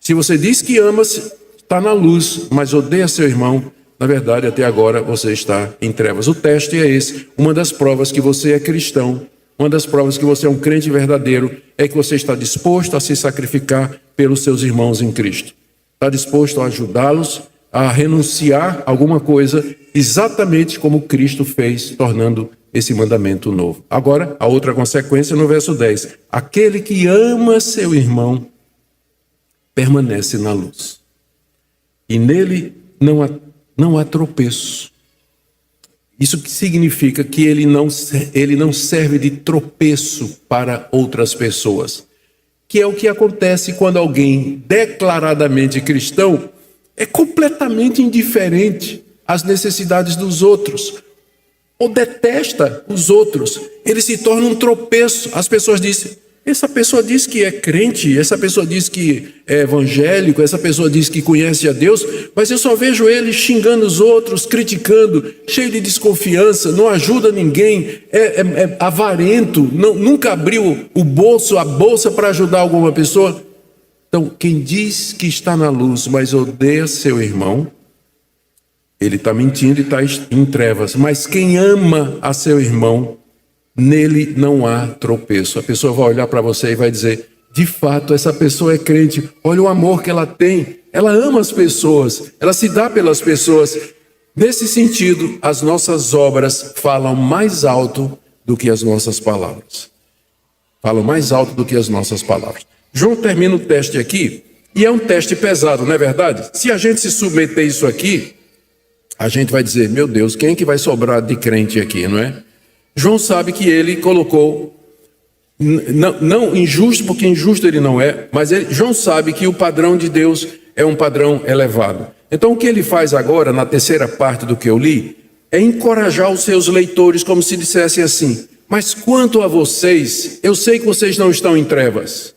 Se você diz que ama, está na luz, mas odeia seu irmão, na verdade, até agora você está em trevas. O teste é esse. Uma das provas que você é cristão, uma das provas que você é um crente verdadeiro, é que você está disposto a se sacrificar pelos seus irmãos em Cristo. Está disposto a ajudá-los a renunciar a alguma coisa, exatamente como Cristo fez, tornando esse mandamento novo. Agora, a outra consequência no verso 10. Aquele que ama seu irmão permanece na luz, e nele não há tropeço. Isso significa que ele não serve de tropeço para outras pessoas, que é o que acontece quando alguém declaradamente cristão é completamente indiferente às necessidades dos outros, ou detesta os outros. Ele se torna um tropeço. As pessoas dizem: essa pessoa diz que é crente, essa pessoa diz que é evangélico, essa pessoa diz que conhece a Deus, mas eu só vejo ele xingando os outros, criticando, cheio de desconfiança, não ajuda ninguém, é avarento, nunca abriu o bolso, a bolsa para ajudar alguma pessoa. Então, quem diz que está na luz, mas odeia seu irmão, ele está mentindo e está em trevas. Mas quem ama a seu irmão, nele não há tropeço. A pessoa vai olhar para você e vai dizer: de fato, essa pessoa é crente. Olha o amor que ela tem. Ela ama as pessoas. Ela se dá pelas pessoas. Nesse sentido, as nossas obras falam mais alto do que as nossas palavras. Falam mais alto do que as nossas palavras. João termina o teste aqui, e é um teste pesado, não é verdade? Se a gente se submeter a isso aqui, a gente vai dizer: meu Deus, quem é que vai sobrar de crente aqui, não é? João sabe que ele colocou, não injusto, porque injusto ele não é, mas João sabe que o padrão de Deus é um padrão elevado. Então o que ele faz agora, na terceira parte do que eu li, é encorajar os seus leitores, como se dissessem assim: mas quanto a vocês, eu sei que vocês não estão em trevas.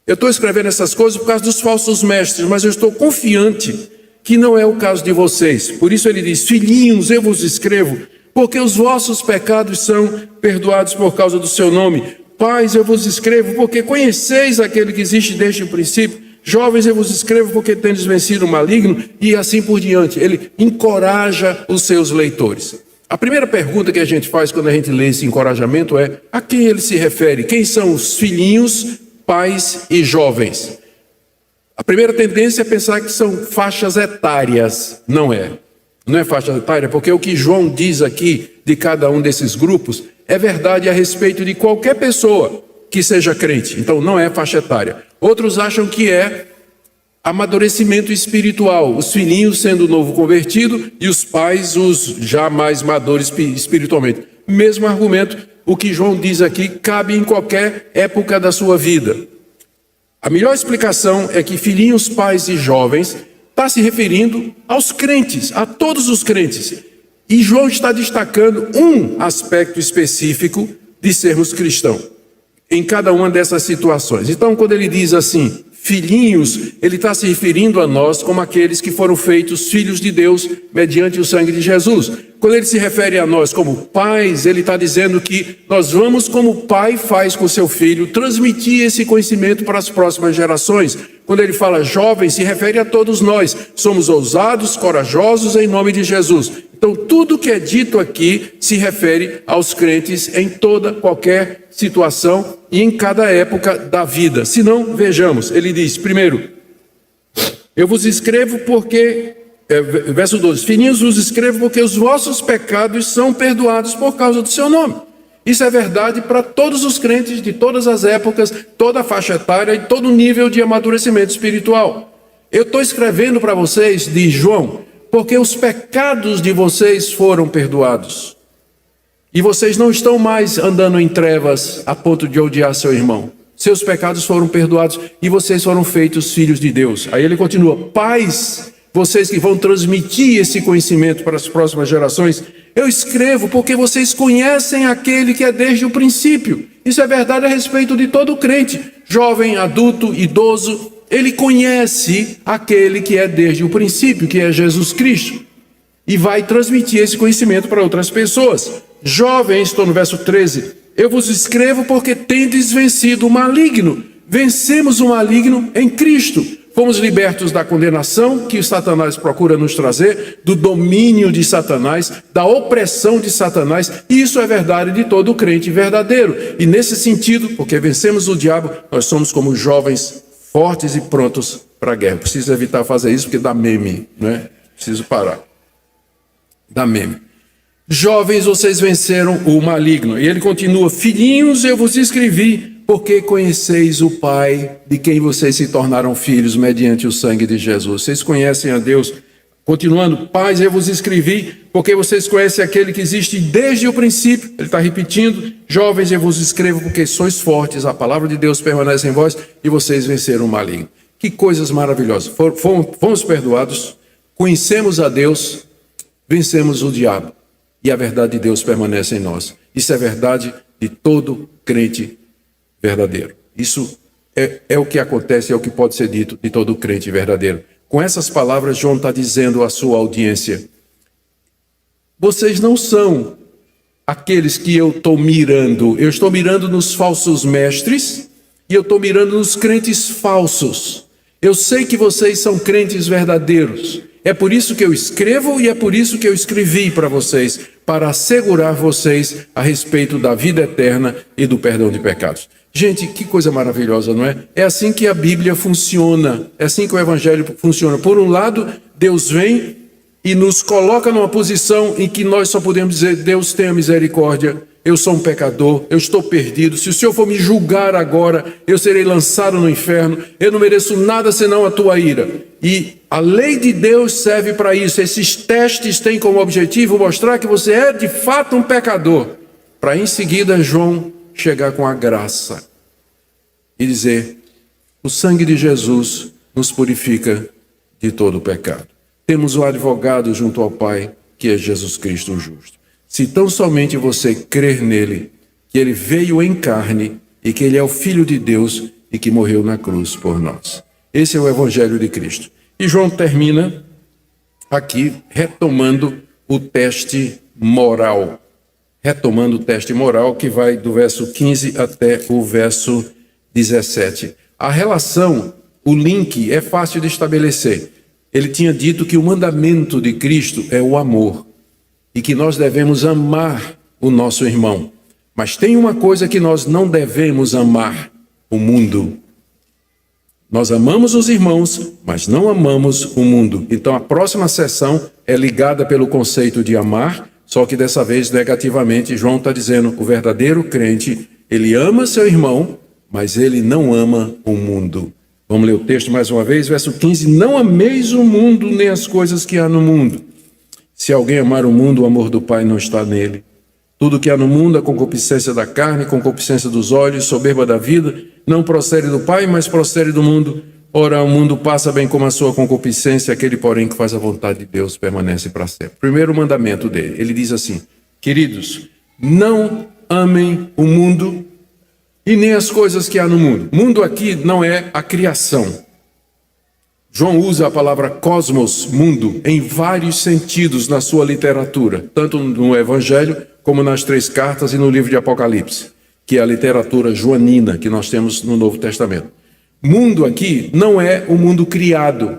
Eu estou escrevendo essas coisas por causa dos falsos mestres, mas eu estou confiante que não é o caso de vocês. Por isso ele diz: filhinhos, eu vos escrevo, porque os vossos pecados são perdoados por causa do seu nome. Pais, eu vos escrevo, porque conheceis aquele que existe desde o princípio. Jovens, eu vos escrevo, porque tendes vencido o maligno, e assim por diante. Ele encoraja os seus leitores. A primeira pergunta que a gente faz quando a gente lê esse encorajamento é: a quem ele se refere? Quem são os filhinhos, pais e jovens? A primeira tendência é pensar que são faixas etárias. Não é faixa etária, porque o que João diz aqui de cada um desses grupos é verdade a respeito de qualquer pessoa que seja crente. Então não é faixa etária. Outros acham que é amadurecimento espiritual, os filhinhos sendo o novo convertido e os pais os já mais maduros espiritualmente. Mesmo argumento, o que João diz aqui cabe em qualquer época da sua vida. A melhor explicação é que filhinhos, pais e jovens está se referindo aos crentes, a todos os crentes. E João está destacando um aspecto específico de sermos cristãos em cada uma dessas situações. Então, quando ele diz assim, filhinhos, ele está se referindo a nós como aqueles que foram feitos filhos de Deus mediante o sangue de Jesus. Quando ele se refere a nós como pais, ele está dizendo que nós vamos, como o pai faz com seu filho, transmitir esse conhecimento para as próximas gerações. Quando ele fala jovens, se refere a todos nós. Somos ousados, corajosos em nome de Jesus. Então, tudo que é dito aqui se refere aos crentes em toda, qualquer situação e em cada época da vida. Se não, vejamos, ele diz, primeiro, eu vos escrevo porque, verso 12, filhinhos, vos escrevo porque os vossos pecados são perdoados por causa do seu nome. Isso é verdade para todos os crentes de todas as épocas, toda a faixa etária e todo nível de amadurecimento espiritual. Eu estou escrevendo para vocês, diz João, porque os pecados de vocês foram perdoados. E vocês não estão mais andando em trevas a ponto de odiar seu irmão. Seus pecados foram perdoados e vocês foram feitos filhos de Deus. Aí ele continua, pais, vocês que vão transmitir esse conhecimento para as próximas gerações, eu escrevo porque vocês conhecem aquele que é desde o princípio. Isso é verdade a respeito de todo crente, jovem, adulto, idoso. Ele conhece aquele que é desde o princípio, que é Jesus Cristo. E vai transmitir esse conhecimento para outras pessoas. Jovens, estou no verso 13, eu vos escrevo porque tendes vencido o maligno. Vencemos o maligno em Cristo. Fomos libertos da condenação que Satanás procura nos trazer, do domínio de Satanás, da opressão de Satanás. E isso é verdade de todo crente verdadeiro. E nesse sentido, porque vencemos o diabo, nós somos como jovens fortes e prontos para a guerra. Preciso evitar fazer isso porque dá meme, né? Preciso parar. Dá meme. Jovens, vocês venceram o maligno. E ele continua: filhinhos, eu vos escrevi, porque conheceis o Pai, de quem vocês se tornaram filhos mediante o sangue de Jesus. Vocês conhecem a Deus. Continuando: pais, eu vos escrevi, porque vocês conhecem aquele que existe desde o princípio. Ele está repetindo: jovens, eu vos escrevo, porque sois fortes, a palavra de Deus permanece em vós, e vocês venceram o maligno. Que coisas maravilhosas. Fomos perdoados, conhecemos a Deus, vencemos o diabo, e a verdade de Deus permanece em nós. Isso é verdade de todo crente verdadeiro. Isso é o que acontece, é o que pode ser dito de todo crente verdadeiro. Com essas palavras, João está dizendo à sua audiência: vocês não são aqueles que eu estou mirando. Eu estou mirando nos falsos mestres e eu estou mirando nos crentes falsos. Eu sei que vocês são crentes verdadeiros. É por isso que eu escrevo e é por isso que eu escrevi para vocês, para assegurar vocês a respeito da vida eterna e do perdão de pecados. Gente, que coisa maravilhosa, não é? É assim que a Bíblia funciona, é assim que o Evangelho funciona. Por um lado, Deus vem e nos coloca numa posição em que nós só podemos dizer: Deus tenha misericórdia, eu sou um pecador, eu estou perdido. Se o Senhor for me julgar agora, eu serei lançado no inferno, eu não mereço nada senão a tua ira. E a lei de Deus serve para isso. Esses testes têm como objetivo mostrar que você é de fato um pecador, para em seguida João chegar com a graça e dizer: o sangue de Jesus nos purifica de todo o pecado. Temos um advogado junto ao Pai, que é Jesus Cristo o justo. Se tão somente você crer nele, que ele veio em carne e que ele é o Filho de Deus e que morreu na cruz por nós. Esse é o Evangelho de Cristo. E João termina aqui retomando o teste moral. Retomando o teste moral, que vai do verso 15 até o verso 17. A relação, o link é fácil de estabelecer. Ele tinha dito que o mandamento de Cristo é o amor e que nós devemos amar o nosso irmão. Mas tem uma coisa que nós não devemos amar: o mundo. Nós amamos os irmãos, mas não amamos o mundo. Então a próxima sessão é ligada pelo conceito de amar, só que dessa vez negativamente. João está dizendo: o verdadeiro crente, ele ama seu irmão, mas ele não ama o mundo. Vamos ler o texto mais uma vez, verso 15. Não ameis o mundo, nem as coisas que há no mundo. Se alguém amar o mundo, o amor do Pai não está nele. Tudo que há no mundo, a concupiscência da carne, concupiscência dos olhos, soberba da vida, não procede do Pai, mas procede do mundo. Ora, o mundo passa bem como a sua concupiscência, aquele, porém, que faz a vontade de Deus permanece para sempre. Primeiro mandamento dele, ele diz assim: queridos, não amem o mundo e nem as coisas que há no mundo. Mundo aqui não é a criação. João usa a palavra cosmos, mundo, em vários sentidos na sua literatura, tanto no Evangelho como nas 3 cartas e no livro de Apocalipse, que é a literatura joanina que nós temos no Novo Testamento. Mundo aqui não é o mundo criado.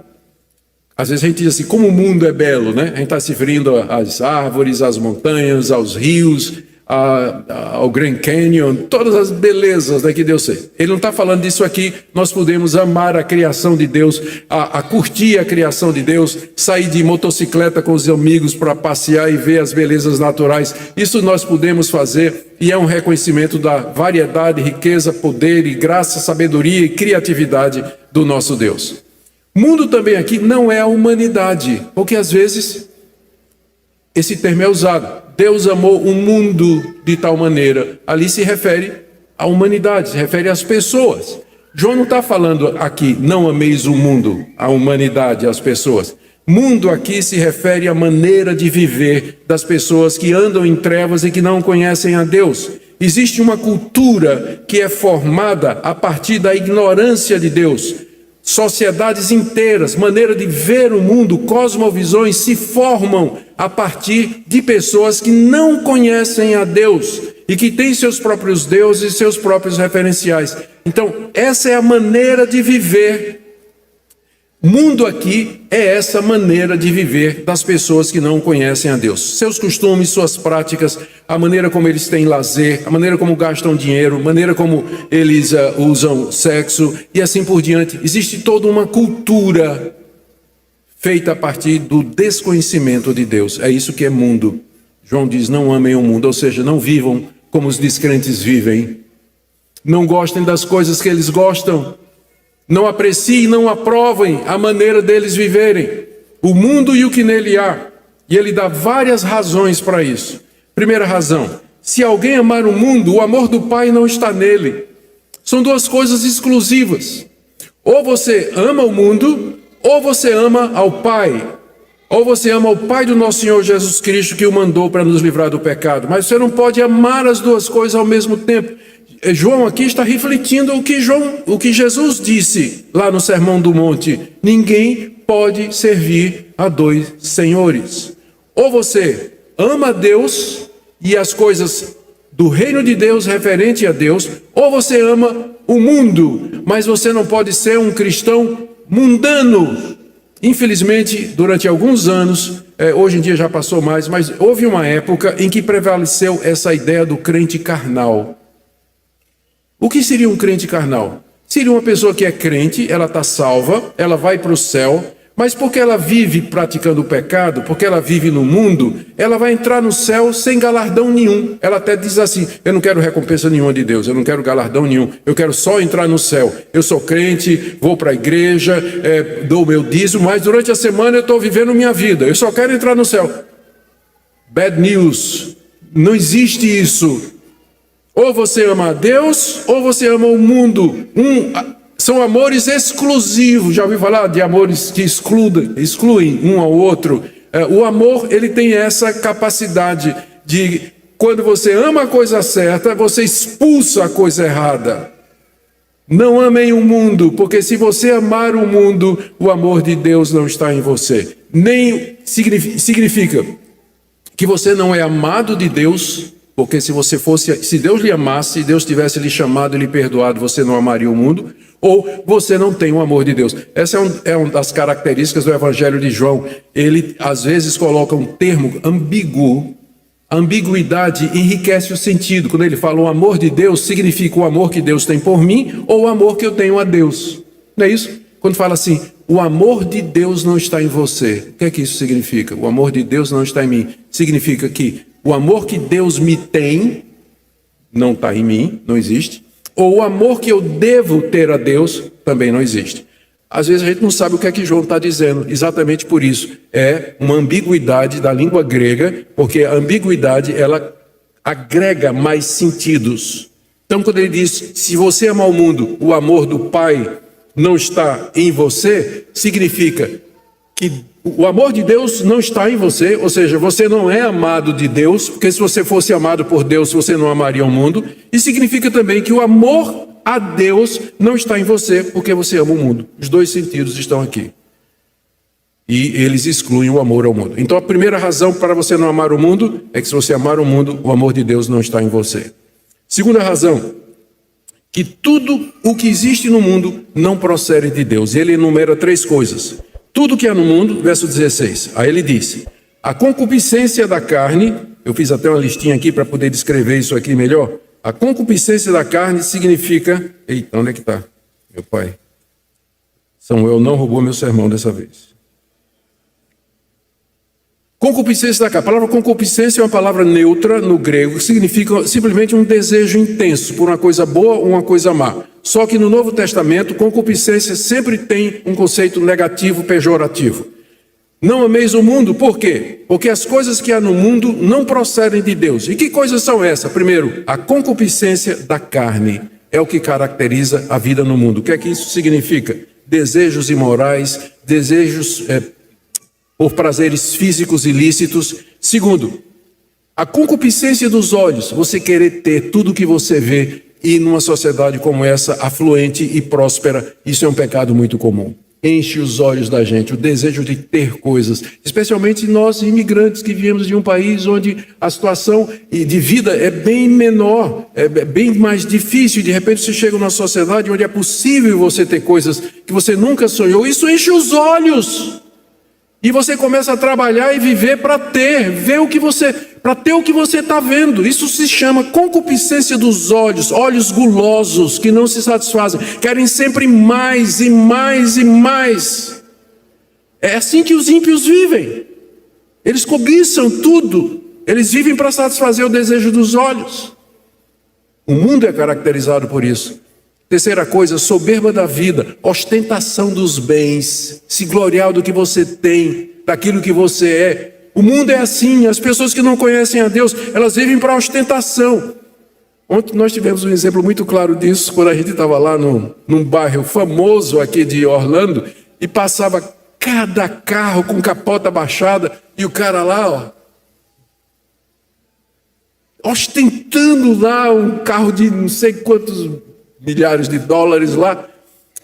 Às vezes a gente diz assim: como o mundo é belo, né? A gente está se referindo às árvores, às montanhas, aos rios, ao Grand Canyon, todas as belezas, né, que Deus fez. Ele não está falando disso aqui. Nós podemos amar a criação de Deus, a curtir a criação de Deus, sair de motocicleta com os amigos para passear e ver as belezas naturais. Isso nós podemos fazer, e é um reconhecimento da variedade, riqueza, poder e graça, sabedoria e criatividade do nosso Deus. Mundo também aqui não é a humanidade, porque às vezes esse termo é usado. Deus amou o mundo de tal maneira. Ali se refere à humanidade, se refere às pessoas. João não está falando aqui: não ameis o mundo, a humanidade, as pessoas. Mundo aqui se refere à maneira de viver das pessoas que andam em trevas e que não conhecem a Deus. Existe uma cultura que é formada a partir da ignorância de Deus. Sociedades inteiras, maneira de ver o mundo, cosmovisões se formam a partir de pessoas que não conhecem a Deus e que têm seus próprios deuses e seus próprios referenciais. Então, essa é a maneira de viver Mundo aqui é essa maneira de viver das pessoas que não conhecem a Deus. Seus costumes, suas práticas, a maneira como eles têm lazer, a maneira como gastam dinheiro, a maneira como eles usam sexo e assim por diante. Existe toda uma cultura feita a partir do desconhecimento de Deus. É isso que é mundo. João diz, não amem o mundo, ou seja, não vivam como os descrentes vivem. Não gostem das coisas que eles gostam. Não apreciem, não aprovem a maneira deles viverem. O mundo e o que nele há. E ele dá várias razões para isso. Primeira razão, se alguém amar o mundo, o amor do Pai não está nele. São duas coisas exclusivas. Ou você ama o mundo, ou você ama ao Pai. Ou você ama o Pai do nosso Senhor Jesus Cristo, que o mandou para nos livrar do pecado. Mas você não pode amar as duas coisas ao mesmo tempo. João aqui está refletindo o que Jesus disse lá no Sermão do Monte. Ninguém pode servir a dois senhores. Ou você ama a Deus e as coisas do reino de Deus referente a Deus, ou você ama o mundo, mas você não pode ser um cristão mundano. Infelizmente, durante alguns anos, hoje em dia já passou mais, mas houve uma época em que prevaleceu essa ideia do crente carnal. O que seria um crente carnal? Seria uma pessoa que é crente, ela está salva, ela vai para o céu, mas porque ela vive praticando o pecado, porque ela vive no mundo, ela vai entrar no céu sem galardão nenhum. Ela até diz assim, eu não quero recompensa nenhuma de Deus, eu não quero galardão nenhum, eu quero só entrar no céu. Eu sou crente, vou para a igreja, dou meu dízimo, mas durante a semana eu estou vivendo minha vida, eu só quero entrar no céu. Bad news, não existe isso. Ou você ama a Deus, ou você ama o mundo. São amores exclusivos. Já ouviu falar de amores que excluem um ao outro? O amor, ele tem essa capacidade de, quando você ama a coisa certa, você expulsa a coisa errada. Não amem o mundo, porque se você amar o mundo, o amor de Deus não está em você. Nem significa que você não é amado de Deus. Porque se Deus lhe amasse, se Deus tivesse lhe chamado e lhe perdoado, você não amaria o mundo, ou você não tem o amor de Deus. Essa é uma das características do Evangelho de João. Ele, às vezes, coloca um termo ambíguo. A ambiguidade enriquece o sentido. Quando ele fala o amor de Deus, significa o amor que Deus tem por mim, ou o amor que eu tenho a Deus. Não é isso? Quando fala assim, o amor de Deus não está em você. O que é que isso significa? O amor de Deus não está em mim. Significa que o amor que Deus me tem não está em mim, não existe. Ou o amor que eu devo ter a Deus também não existe. Às vezes a gente não sabe o que é que João está dizendo, exatamente por isso. É uma ambiguidade da língua grega, porque a ambiguidade, ela agrega mais sentidos. Então quando ele diz, se você amar o mundo, o amor do Pai não está em você, significa que o amor de Deus não está em você, ou seja, você não é amado de Deus, porque se você fosse amado por Deus, você não amaria o mundo. E significa também que o amor a Deus não está em você, porque você ama o mundo. Os dois sentidos estão aqui. E eles excluem o amor ao mundo. Então a primeira razão para você não amar o mundo é que se você amar o mundo, o amor de Deus não está em você. Segunda razão, que tudo o que existe no mundo não procede de Deus. Ele enumera 3 coisas. Tudo que há no mundo, verso 16. Aí ele disse, a concupiscência da carne, eu fiz até uma listinha aqui para poder descrever isso aqui melhor. A concupiscência da carne significa... Eita, onde é que está? Meu pai. Samuel não roubou meu sermão dessa vez. Concupiscência da carne. A palavra concupiscência é uma palavra neutra no grego, que significa simplesmente um desejo intenso por uma coisa boa ou uma coisa má. Só que no Novo Testamento, concupiscência sempre tem um conceito negativo, pejorativo. Não ameis o mundo, por quê? Porque as coisas que há no mundo não procedem de Deus. E que coisas são essas? Primeiro, a concupiscência da carne é o que caracteriza a vida no mundo. O que é que isso significa? Desejos imorais, desejos por prazeres físicos ilícitos. Segundo, a concupiscência dos olhos, você querer ter tudo que você vê. E numa sociedade como essa, afluente e próspera, isso é um pecado muito comum. enche os olhos da gente, o desejo de ter coisas, especialmente nós imigrantes que viemos de um país onde a situação de vida é bem menor, é bem mais difícil. De repente você chega numa sociedade onde é possível você ter coisas que você nunca sonhou. Isso enche os olhos. E você começa a trabalhar e viver para ter, para ter o que você está vendo. Isso se chama concupiscência dos olhos, olhos gulosos que não se satisfazem, querem sempre mais e mais e mais. É assim que os ímpios vivem. Eles cobiçam tudo, eles vivem para satisfazer o desejo dos olhos. O mundo é caracterizado por isso. Terceira coisa, soberba da vida, ostentação dos bens, se gloriar do que você tem, daquilo que você é. O mundo é assim, as pessoas que não conhecem a Deus, elas vivem para ostentação. Ontem nós tivemos um exemplo muito claro disso, quando a gente estava lá num bairro famoso aqui de Orlando, e passava cada carro com capota baixada, e o cara lá, ostentando lá um carro de não sei quantos milhares de dólares lá.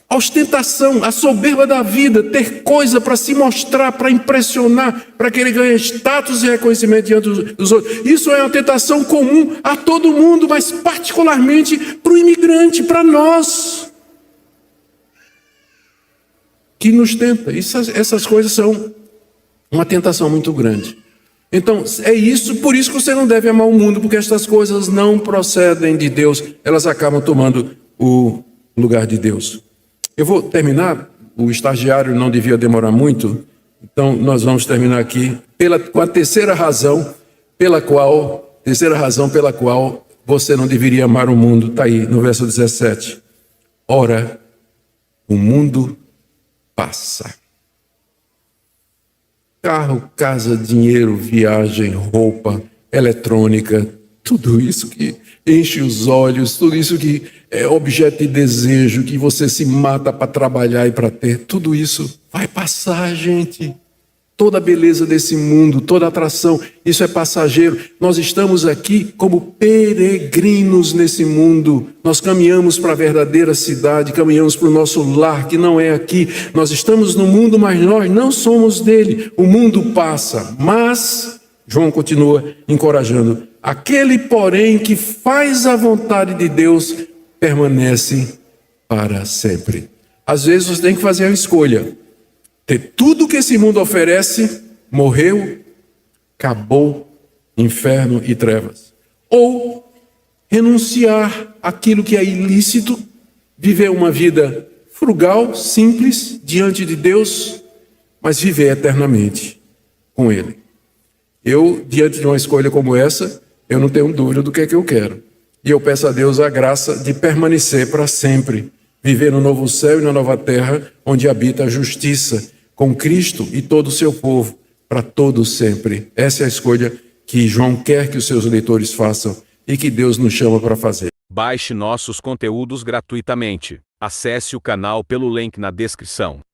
A ostentação, a soberba da vida, ter coisa para se mostrar, para impressionar, para que ele ganhe status e reconhecimento diante dos outros. Isso é uma tentação comum a todo mundo, mas particularmente para o imigrante, para nós, que nos tenta. Essas coisas são uma tentação muito grande. Então, é isso, por isso que você não deve amar o mundo, porque estas coisas não procedem de Deus, elas acabam tomando o lugar de Deus. Eu vou terminar, o estagiário não devia demorar muito, então nós vamos terminar aqui com a terceira razão pela qual você não deveria amar o mundo. Está aí no verso 17. Ora, o mundo passa. Carro, casa, dinheiro, viagem, roupa, eletrônica, tudo isso que enche os olhos, tudo isso que é objeto de desejo, que você se mata para trabalhar e para ter, tudo isso vai passar, gente. Toda a beleza desse mundo, toda a atração, isso é passageiro. Nós estamos aqui como peregrinos nesse mundo. Nós caminhamos para a verdadeira cidade, caminhamos para o nosso lar, que não é aqui. Nós estamos no mundo, mas nós não somos dele. O mundo passa, mas João continua encorajando. Aquele, porém, que faz a vontade de Deus, permanece para sempre. Às vezes você tem que fazer uma escolha. Ter tudo que esse mundo oferece, morreu, acabou, inferno e trevas. Ou renunciar àquilo que é ilícito, viver uma vida frugal, simples, diante de Deus, mas viver eternamente com Ele. Eu, diante de uma escolha como essa, eu não tenho dúvida do que é que eu quero. E eu peço a Deus a graça de permanecer para sempre, viver no novo céu e na nova terra, onde habita a justiça, com Cristo e todo o seu povo, para todo sempre. Essa é a escolha que João quer que os seus leitores façam e que Deus nos chama para fazer. Baixe nossos conteúdos gratuitamente. Acesse o canal pelo link na descrição.